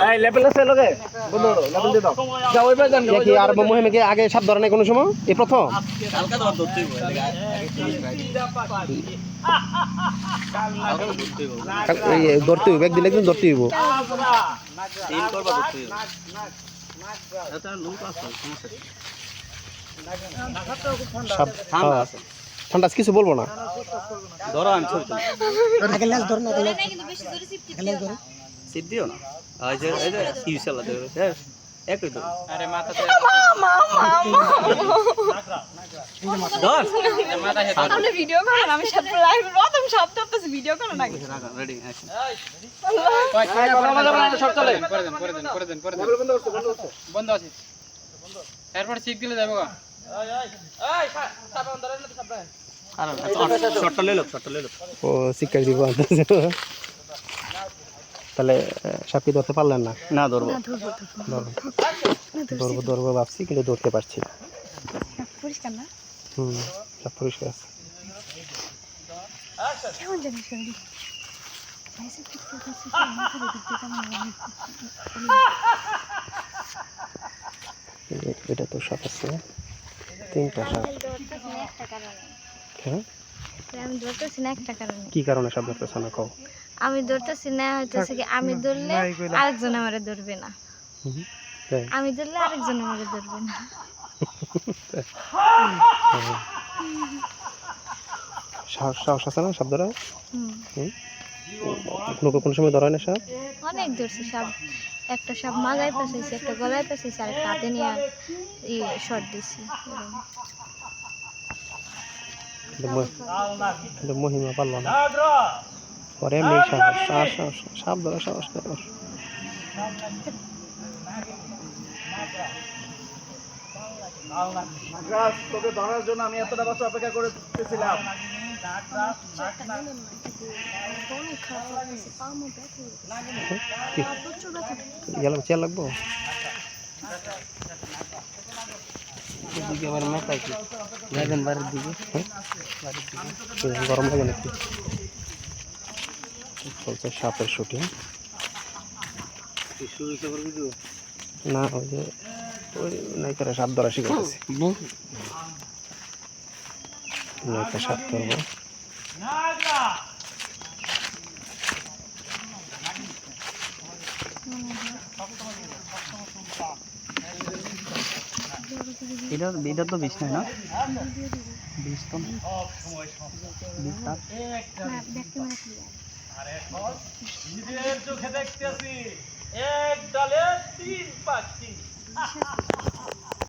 এই লেভেল আছে লগে বন্ধু লেভেল দিয়ে দাও যাও ওই বাজান কি আর মহিমে কি আগে সাপ ধরে নাই কোনো সময় এই প্রথম কালকা ধর ধরতেই হবে এই ধরতে হইব একদিন একদিন ধরতে হইব তিন করবা ধরতেই হবে এটা লোক আছে সমস্যা সাপ ঠান্ডা কিছু বলবো না ধরো আমি ছবি আগে লেজ ধর না আগে লেজ ধর সিপ দিও না এই যে ইউসালা দেবে একই তো আরে মাথাতে ধর আপনি ভিডিও করেন আমি সব লাইভ প্রথম শব্দ তো ভিডিও করেন নাকি রেডি অ্যাকশন সব চলে করে দেন বন্ধ আছে এরপর চেক দিলে যাবো গা কারণ শটটা লইলো ও শিক্ষা দিব তাহলে সাপ কি ধরতে পারলেন না না ধরবো ধরবো ভাবছি কিন্তু ধরতে পারছি না পরিষ্কার না সব পরিষ্কার আছে কেমন জানিস শুনি এটা তো সাপ আছে তিনটা সাপ হ্যাঁ আমি ধরতেছি না একটা কারণে কি কারণে সাপ ধরতেছ না কও আমি ধরতেছি না হইতেছে কি আমি ধরলে আরেকজন আমারে ধরবে না আমি ধরলে আরেকজন আমারে ধরবে না সাহস আছে না সাপ ধরা কোনো সময় ধরায় না সাপ অনেক ধরছি সাপ একটা সাপ মাজায় পেঁচাইছি একটা গলায় পেঁচাইছি আর একটা হাতে নিয়ে শর্ট দিছি মহিমা পারল না পরে এমনি সাপ ধরা সাহস করে তোকে ধরার জন্য আমি এতটা বছর অপেক্ষা করতেছিলাম গেলাম চেয়ার লাগবো গরম লাগে নাকি চলছে সাপের শুটিং না ওই যে ওই নায়িকারা সাপ ধরা শিখাইতেছে নায়িকা সাপ ধরবো এটা তো বিষ নাই না বিষ তো নিজের চোখে দেখতেছি এক ডালে 3 পাখি